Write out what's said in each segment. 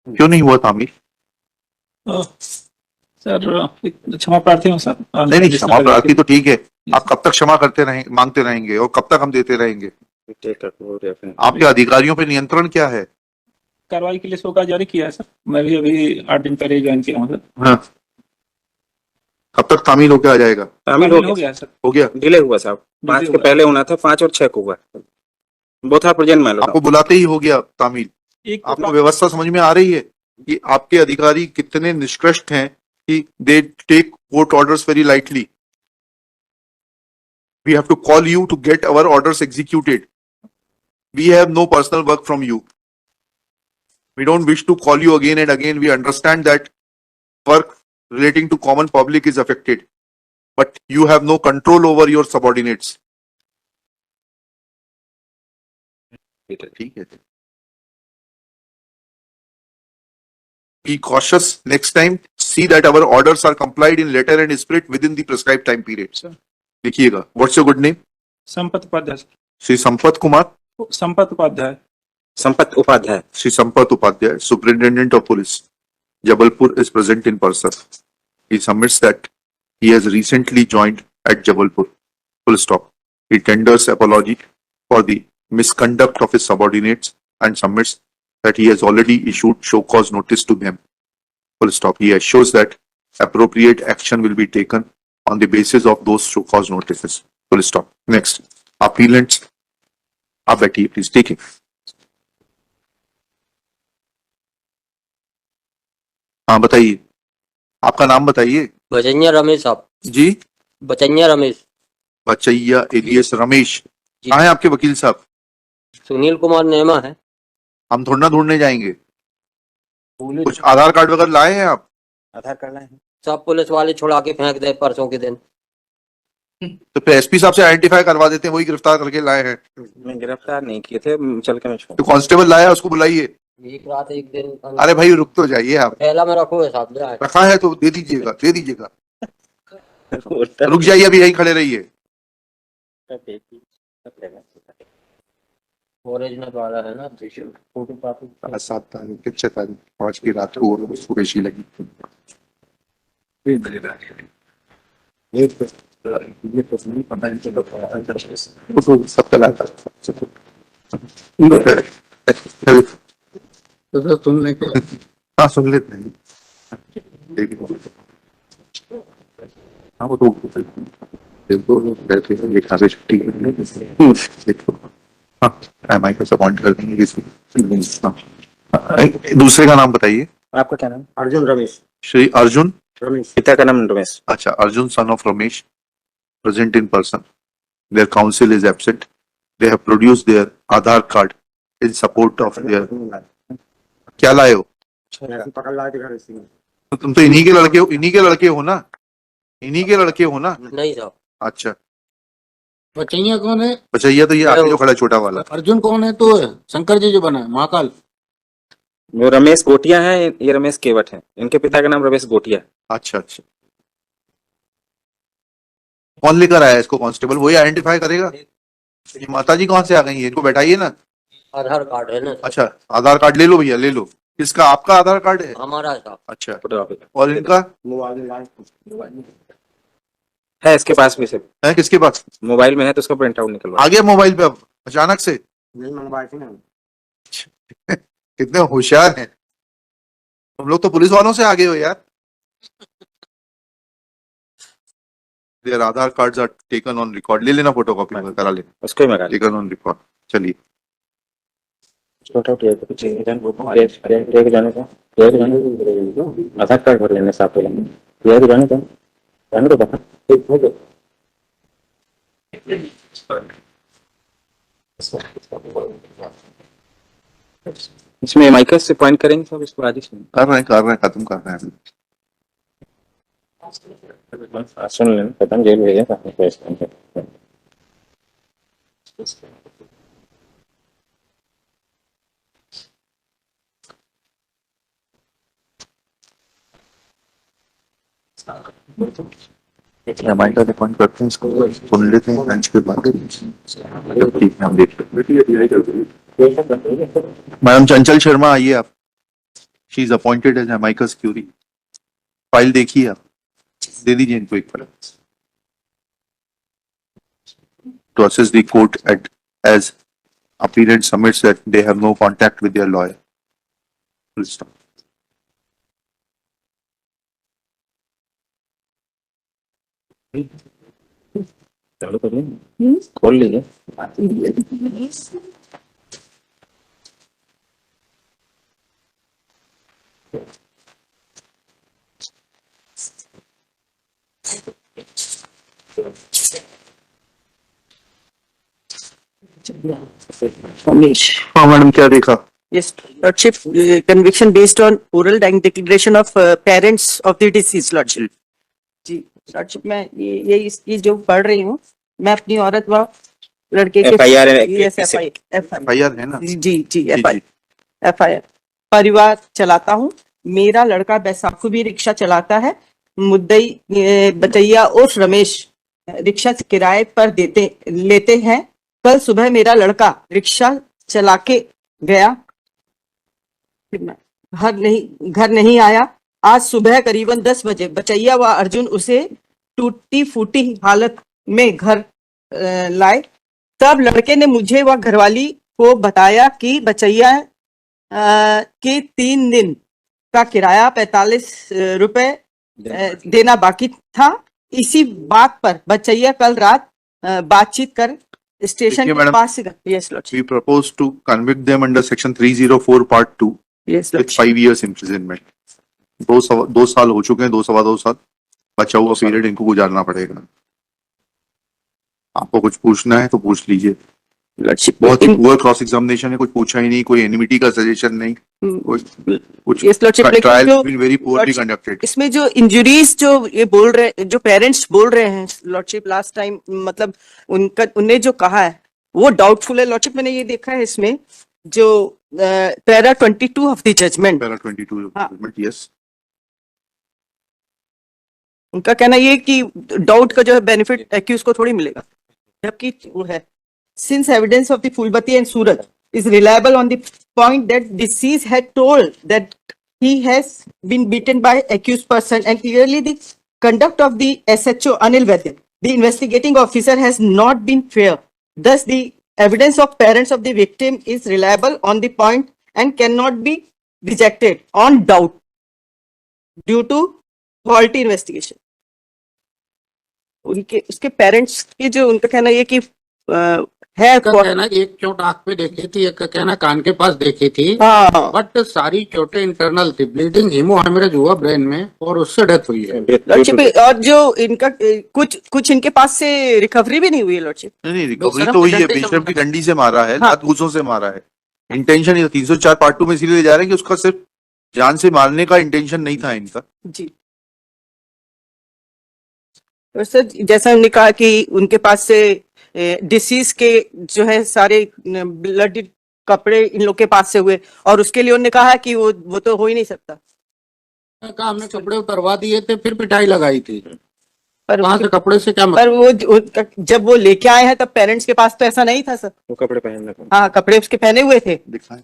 क्यों नहीं हुआ तामील? सर क्षमा प्रार्थी हूँ सर। नहीं, क्षमा प्रार्थी तो ठीक है, आप कब तक क्षमा करते रहेंगे, मांगते रहेंगे, और कब तक हम देते रहेंगे? आपके अधिकारियों पे नियंत्रण क्या है? कार्रवाई के लिए शोकाज जारी किया है सर। मैं भी अभी 8 दिन पहले ज्वाइन किया हूँ सर। हाँ, कब तक तामील होके आ जाएगा? तामील हो गया सर। हो गया? डिले हुआ साहब, 5 के पहले होना था, 5 और 6 को हुआ। Both are present man. आपको बुलाते ही हो गया तामील? आपको व्यवस्था समझ में आ रही है कि आपके अधिकारी कितने निष्कृष्ट हैं कि they take court orders very lightly? We have to call you to get our orders executed. We have no personal work from you. We don't wish to call you again and again. We understand that work relating to common public is affected, but you have no control over your subordinates. ठीक है. Be cautious next time. See that our orders are complied in letter and spirit within the prescribed time period. लिखिएगा. What's your good name? Sampat Upadhyay. Shri Sampat Kumar. Sampat Upadhyay. Sampat Upadhyay. Sri Sampath Upadhyay, Superintendent of Police, Jabalpur, is present in person. He submits that he has recently joined at Jabalpur. Full stop. He tenders apology for the misconduct of his subordinates and submits that he has already issued show cause notice to them. Full stop. He assures that appropriate action will be taken on the basis of those show cause notices. Full stop. Next. Appellants. आप बैठिए please. ठीक है. हाँ बताइए, आपका नाम बताइए. बचैया रमेश साहब जी. बचैया रमेश। बचैया एलियस रमेश. कहाँ है आपके वकील साहब? सुनील कुमार नेमा है। हम थोड़ा ढूंढने जाएंगे. कुछ आधार कार्ड वगैरह लाए हैं आप? आधार कार्ड लाए हैं सब पुलिस वाले छुड़ा के फेंक दे परसों के दिन। तो फिर एसपी साहब से आइडेंटिफाई करवा देते हैं, वही गिरफ्तार करके लाए हैं. मैं गिरफ्तार नहीं किए थे, चल के मैं छोड़। तो कांस्टेबल लाया, उसको बुलाइए. एक रात एक दिन। अरे भाई रुक तो जाइए आप. पहला में रखो है साहब। रखा है तो दे दीजिएगा, दे दीजिएगा. रुक जाइए, अभी यहीं खड़े रहिए. ओरिजिनल वाला है ना फोटो कॉपी। 7 तारीख 6 तारीख 5 की रात को उसको पेशी लगी. सब चला था. तो सुनने के हाँ सुन लेते हैं. हाँ वो तो देखो बैठे ये खासे छुट्टी देखो. हाँ एमआई को अपॉइंट कर देंगे किसी. दूसरे का नाम बताइए. आपका क्या नाम? अर्जुन रमेश। श्री अर्जुन रमेश। पिता का नाम रमेश। अच्छा, Arjun son of Ramesh, present in person. Their counsel is absent. They have produced their Aadhaar card in support of their. क्या लाए हो? पकड़ लाए थे घर से। तो तुम तो इन्हीं के लड़के हो, इन्हीं के लड़के हो ना, इन्हीं के लड़के हो ना? नहीं साहब। अच्छा. बचैया कौन है? बचैया तो ये आगे जो खड़ा है, छोटा वाला. अर्जुन कौन है? तो है शंकर जी जो बना है महाकाल. वो रमेश गोटिया है, ये रमेश केवट है। इनके पिता का नाम रमेश गोटिया। अच्छा अच्छा. कौन लेकर आया इसको? कांस्टेबल वही आइडेंटिफाई करेगा. ये माता जी कहाँ से आ गई है? इनको बैठाइए ना. आधार कार्ड है ना। अच्छा, आधार कार्ड ले लो भैया, ले लो. किसका? आपका आधार कार्ड है? हमारा साहब। अच्छा. और इनका है इसके पास भी सिर्फ है. किसके पास? मोबाइल में है, तो उसका प्रिंट आउट निकलवा। आ गया मोबाइल पे अब अचानक से? कितने होशियार हैं हम लोग, तो पुलिस वालों से आगे हो यार. Their Aadhaar cards are taken on record. ले लेना, फोटोकॉपी करा लेना. उसको ही मंगा ले। Taken on record. चलिए. आधार कार्ड भर लेने साथ जाने तो इसमें माइकल से पॉइंट करेंगे सब इसको आज कर रहे हैं, खत्म कर रहे हैं. सुन लेना, खत्म जेल भेजा। रिमाइंडर अपॉइंट करते हैं, इसको सुन लेते हैं लंच के बाद. ठीक है, हम देख लेते हैं. मैडम चंचल शर्मा आइए आप. She is appointed as amicus curiae. File देखिए आप, दे दीजिए इनको एक बार to assess the court at as appellant submits that they have no contact with their lawyer. Full stop. चालू कर लीजिए, खोल लीजिए। Ramesh. हाँ मैडम, क्या देखा? Yes, Lordship, conviction based on oral declaration of parents of the deceased, Lordship. Ji, Lordship, मैं ये जो पढ़ रही हूँ, मैं अपनी औरत व लड़के के FIR है, Yes, किसे? FIR FIR है ना? जी जी जी, FIR परिवार चलाता हूँ, मेरा लड़का बैसाखू भी रिक्शा चलाता है, मुद्दई बचैया उर्फ रमेश रिक्शा किराए पर लेते हैं। कल सुबह मेरा लड़का रिक्शा चला के गया, घर नहीं आया। आज सुबह करीबन 10 बजे बचैया व अर्जुन उसे टूटी फूटी हालत में घर लाए। तब लड़के ने मुझे व घरवाली को बताया कि बचैया के 3 दिन का किराया 45 रुपए देना बाकी था। इसी बात पर बचैया कल रात बातचीत कर स्टेशन देखिए के मैडम, पास से yes lordship we propose to convict them under section 304 part 2 yes with lordship 5 years imprisonment. 2 साल हो चुके हैं, 2 साल बचा हुआ पीरियड इनको गुजारना पड़ेगा। आपको कुछ पूछना है तो पूछ लीजिए। लॉर्डशिप बहुत ही पुअर क्रॉस एग्जामिनेशन है, कुछ पूछा ही नहीं, कोई एनिमिटी का सजेशन नहीं, कुछ यस लॉर्डशिप, लेकिन ट्रायल जो been very poorly Lordship, conducted. इसमें जो इंजुरीज जो ये बोल रहे, जो पेरेंट्स बोल रहे हैं लॉर्डशिप लास्ट टाइम, मतलब उनने जो कहा है वो डाउटफुल है लॉर्डशिप। मैंने ये देखा है इसमें जो para 22 of the judgment, para 22 हाँ। यस, उनका कहना ये कि डाउट का जो है बेनिफिट एक्यूज को थोड़ी मिलेगा, जबकि वो है since evidence of the Phoolbati and Suraj is reliable on the point that deceased had told that he has been beaten by accused person, and clearly the conduct of the SHO Anil Vaidya, the investigating officer, has not been fair. Thus the evidence of parents of the victim is reliable on the point and cannot be rejected on doubt due to faulty investigation. उनके उसके parents की जो उनका कहना ये कि है का कहना एक चोट आंख पे देखी थी, एक का कहना कान के पास देखी थी, हाँ बट सारी चोटें इंटरनल थी, ब्लीडिंग हीमोहेमरेज हुआ ब्रेन में और उससे डेथ हुई है। लॉर्डशिप, और जो इनका कुछ इनके पास से रिकवरी भी नहीं हुई है लॉर्डशिप। नहीं रिकवरी बेशरम तो हुई की है, डंडी से बेशरम की डंडी से मारा है, हाँ। लात घूसों से मारा है। इंटेंशन ये 304 पार्ट 2 में इसीलिए ले जा रहे हैं कि उसका सिर्फ जान से मारने का इंटेंशन नहीं था इनका। जी और सर, जैसा हमने कहा कि उनके पास से डिसीज के जो है सारे ब्लड कपड़े इन लोग के पास से हुए, और उसके लिए उन्होंने कहा कि वो तो हो ही नहीं सकता। कहा हमने कपड़े उतरवा दिए थे, फिर पिटाई लगाई थी, पर वहां से कपड़े से क्या पर वो जब वो लेके आए हैं तब पेरेंट्स के पास तो ऐसा नहीं था सर। वो कपड़े पहन रखे। हाँ, कपड़े उसके पहने हुए थे। दिखाएं,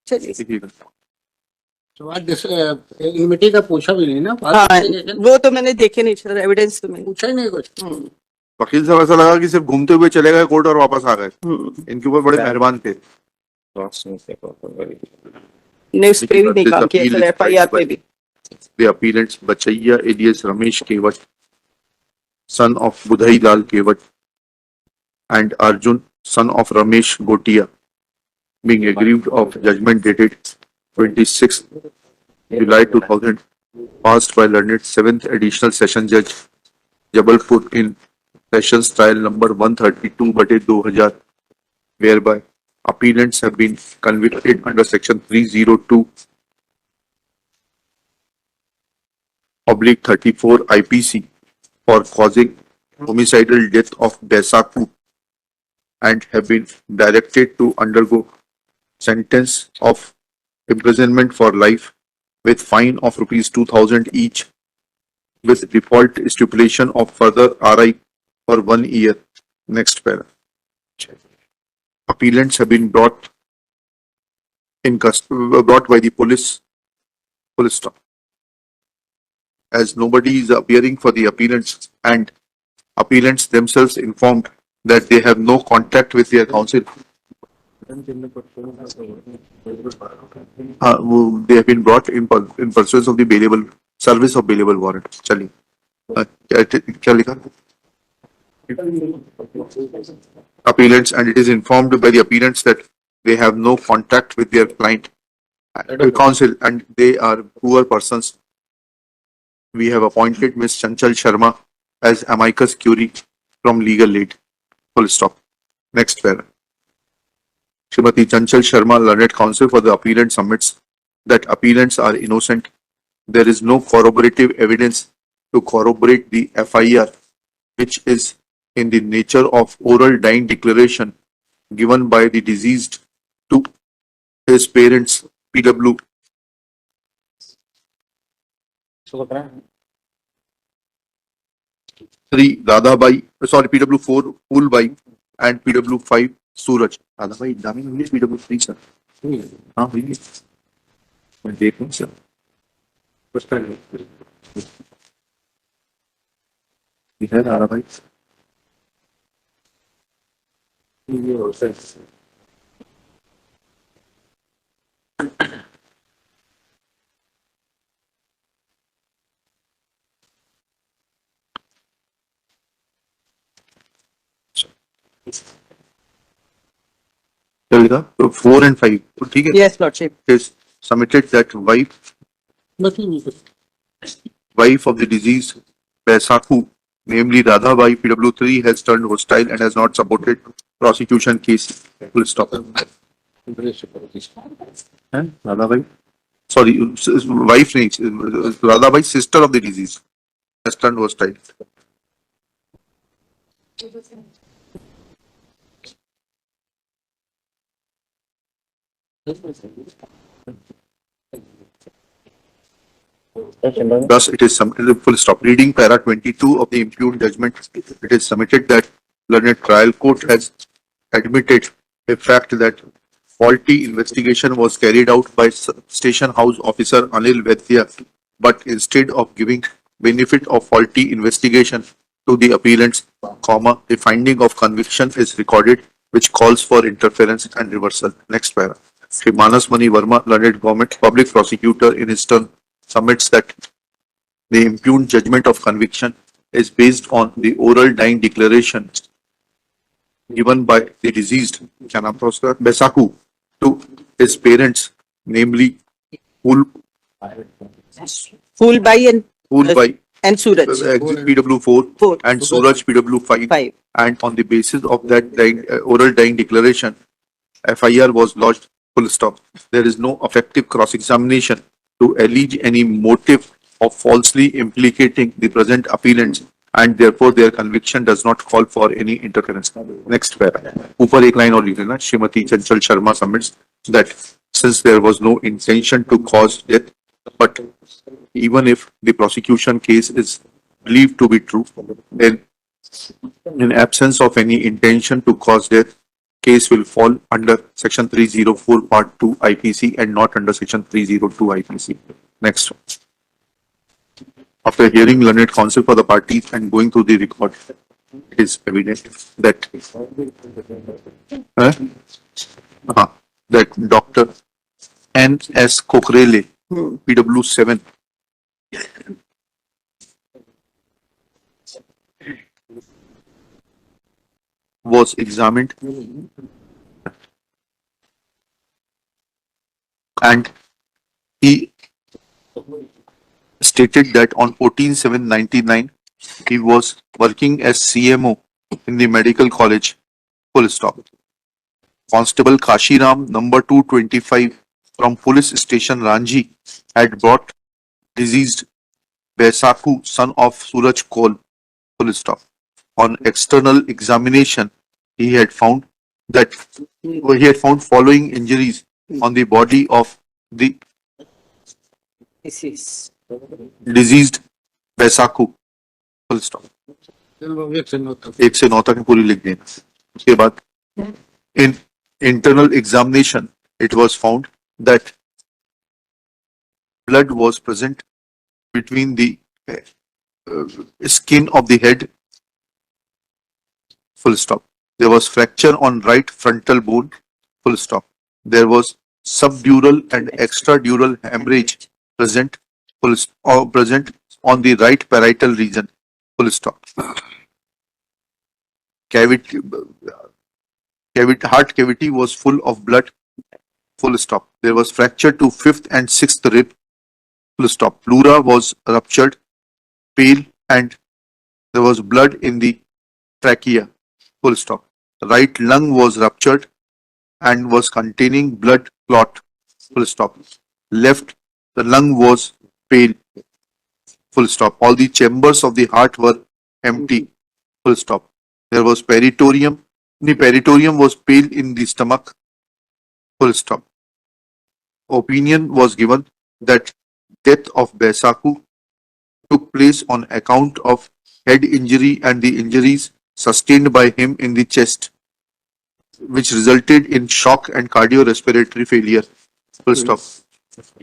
चलिए, देखिएगा। इनमिटी का पूछा भी नहीं ना, हाँ वो तो मैंने देखे नहीं सर, एविडेंस तो मैंने पूछा ही नहीं कुछ। वकील साहब ऐसा लगा कि सिर्फ घूमते हुए चले गए कोर्ट और वापस आ गए। इनके ऊपर बड़े मेहरबान थे। ने उस पे भी नहीं काम किया सर, FIR पे भी। The appellants Bachaiya alias Ramesh Kewat, son of Budhai Lal Kewat, and Arjun, son of Ramesh Gotia, being aggrieved of judgment dated 26 July 2000, passed by learned 7th Additional Session Judge, Jabalpur in Sessions Trial number 132/2000, whereby appellants have been convicted under section 302/34 IPC for causing homicidal death of Besaku and have been directed to undergo sentence of imprisonment for life with fine of ₹2,000 each, with default stipulation of further RI for 1 year. Next para. Appellants have been brought by the police full stop. As nobody is appearing for the appearance and appellants themselves informed that they have no contact with their counsel. They have been brought in pursuance of the bailable service of bailable warrant. चलिए क्या लिखा? Appellants, and it is informed by the appellants that they have no contact with their client counsel and they are poor persons. We have appointed Ms. Chanchal Sharma as amicus curiae from legal aid. Full stop. Next para. Srimati Chanchal Sharma, learned counsel for the appellant, submits that appellants are innocent. There is no corroborative evidence to corroborate the FIR, which is in the nature of oral dying declaration given by the deceased to his parents, PW. Three Radhabai, sorry, PW4 Poolbai and PW5 Suraj. Radhabai, damn English, PW3 sir. हाँ भैया मैं देख रहा हूँ sir है राधाबाई चलेगा तो 4 and 5 तो ठीक है. Yes, Lordship. Is submitted that wife of the deceased Baisaku, namely Radhabai, PW3, has turned hostile and has not supported prosecution case. Full stop. Radhabai, sorry, wife names Radhabai, sister of the deceased, has turned hostile. Thus, it is submitted. Full stop. Reading para 22 of the impugned judgment, it is submitted that learned trial court has admitted a fact that faulty investigation was carried out by station house officer Anil Vaidya, but instead of giving benefit of faulty investigation to the appellants, a finding of conviction is recorded, which calls for interference and reversal. Next para. Shri Manas Mani Verma, learned government public prosecutor, in his turn submits that the impugned judgment of conviction is based on the oral dying declaration given by the deceased Baisaku to his parents, namely Poolbai Poolbai and Suraj. PW4 Four. and Suraj PW5, 5. and on the basis of that oral dying declaration, FIR was lodged. Full stop. There is no effective cross-examination to allege any motive of falsely implicating the present appellants, and therefore their conviction does not call for any interference. Next para. ऊपर एक line और लिख लेना. Srimati Chanchal Sharma submits that since there was no intention to cause death, but even if the prosecution case is believed to be true, then in absence of any intention to cause death, case will fall under section 304 part 2 IPC and not under section 302 IPC. Next. After hearing learned counsel for the parties and going through the record, it is evident that that Dr. N.S. Kokrele, PW7, was examined and he stated that on 14/7/99 he was working as CMO in the medical college. Full stop. Constable Kashiram, number 225 from police station Ranji, had brought deceased Baisaku, son of Suraj Kaul. Full stop. On external examination, he had found following injuries on the body of the deceased Baisaku. Full stop. एक से 9 तक पूरी लिख देना. उसके बाद in internal examination, it was found that blood was present between the skin of the head. Full stop. There was fracture on right frontal bone. Full stop. There was subdural and extradural hemorrhage present. Present on the right parietal region. Full stop. Heart cavity was full of blood. Full stop. There was fracture to fifth and sixth rib. Full stop. Pleura was ruptured, pale, and there was blood in the trachea. Full stop. Right lung was ruptured and was containing blood clot. Full stop. Left the lung was pale. Full stop. All the chambers of the heart were empty. Full stop. There was peritorium. The peritorium was pale in the stomach. Full stop. Opinion was given that death of Baisaku took place on account of head injury and the injuries sustained by him in the chest, which resulted in shock and cardiorespiratory failure. Full stop.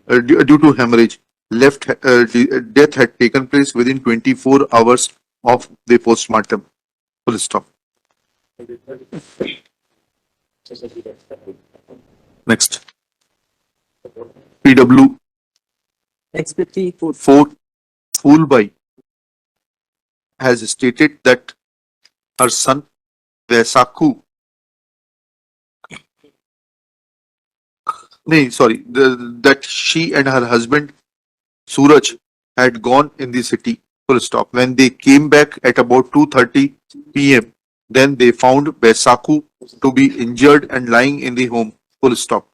Due to hemorrhage, death had taken place within 24 hours of the postmortem. Full stop. Next. PW Expertise. 4 Phulbai has stated that her son Baisaku, that she and her husband Suraj had gone in the city. Full stop. When they came back at about 2:30 p.m., then they found Baisaku to be injured and lying in the home. Full stop.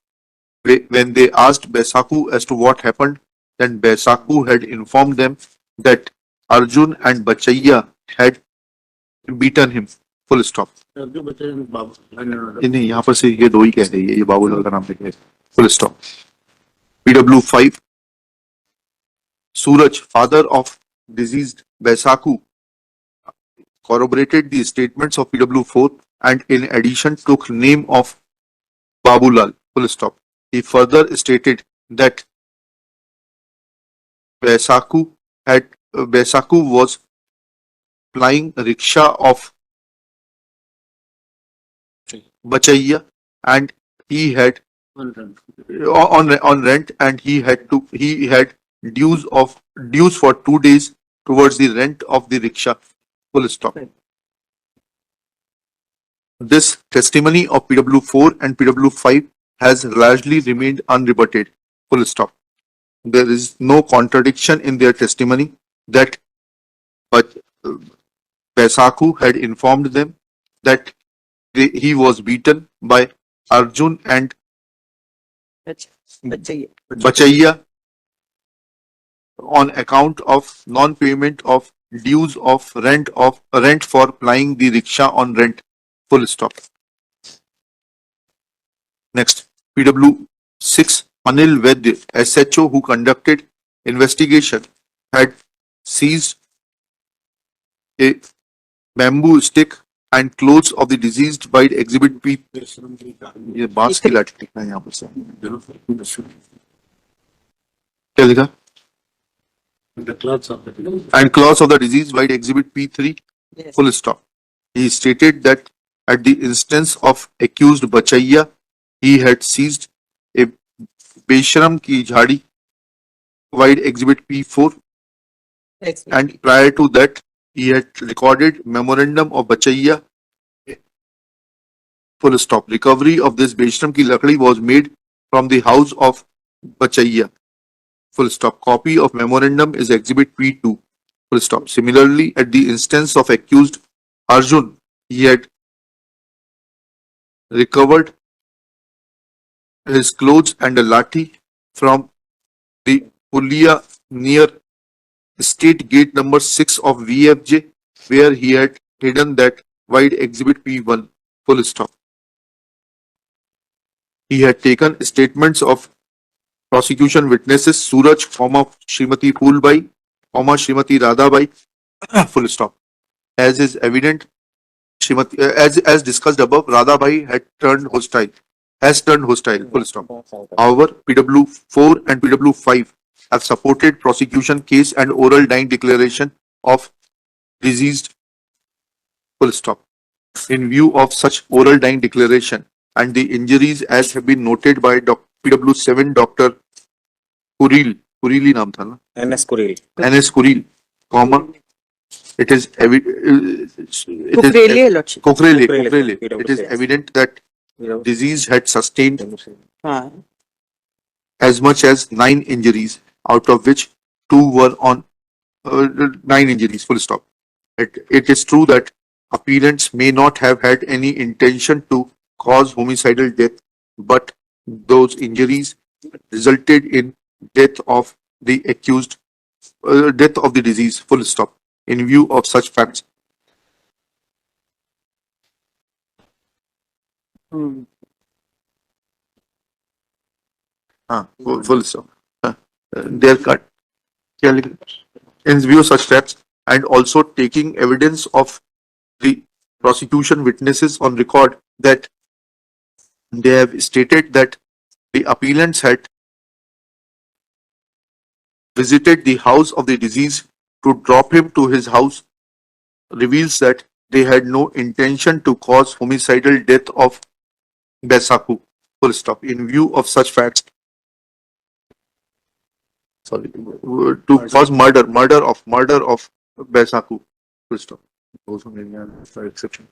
When they asked Baisaku as to what happened, then Baisaku had informed them that Arjun and Bachaiya had beaten him. Full stop. नहीं यहाँ पर से ये दो ही कह रही है, ये बाबूलाल का नाम लिखे. Full stop. PW5 Suraj, father of deceased Baisaku, corroborated the statements of PW4 and in addition took name of Babulal. Full stop. He further stated that Baisaku was plying rickshaw of Bachaiya and he had on rent and he had dues for 2 days towards the rent of the rickshaw. Full stop. This testimony of PW4 and PW5 has largely remained unrebutted. Full stop. There is no contradiction in their testimony that Baisaku had informed them that he was beaten by Arjun and Bachaiya on account of non-payment of dues of rent for plying the rickshaw on rent. Full stop. Next, PW6 Anil Vaidya, SHO who conducted investigation, had seized a bamboo stick and clothes of the deceased by exhibit P. ये बांस की लाठी लिखा है यहाँ पर से. क्या लिखा? And clothes of the deceased by exhibit P3. Yes. Full stop. He stated that at the instance of accused Bachaiya, he had seized a Beshram ki jhadi wide exhibit P4 and prior to that he had recorded memorandum of Bachaiya. Full stop. Recovery of this Beshram ki lakdi was made from the house of Bachaiya. Full stop. Copy of memorandum is exhibit P2. Full stop. Similarly, at the instance of accused Arjun, he had recovered his clothes and a lathi from the Pulia near State Gate number 6 of VFJ, where he had hidden that wide exhibit P1. Full stop. He had taken statements of prosecution witnesses Suraj, Srimati Phulbai, Srimati Radhabai. Full stop. As is evident, as discussed above, Radhabai has turned hostile. Full stop. However, PW4 and PW5 have supported prosecution case and oral dying declaration of deceased. Full stop. In view of such oral dying declaration and the injuries as have been noted by PW7 Dr. Kurili naam tha na? NS Kuril. NS Kuril, comma, it is Kukreli, Lordship. Kokhrele. PW6. It is evident that disease had sustained हाँ, as much as 9 injuries, out of which 2 were on 9 injuries, full stop. It is true that appellants may not have had any intention to cause homicidal death, but those injuries resulted in death of the accused, death of the disease, full stop. In view of such facts, hmm, full stop. They are cut. In view of such facts, and also taking evidence of the prosecution witnesses on record that they have stated that the appellants had visited the house of the deceased to drop him to his house, reveals that they had no intention to cause homicidal death of Baisaku. Full stop. In view of such facts, to cause murder of Baisaku. Full stop. Those who may have exception.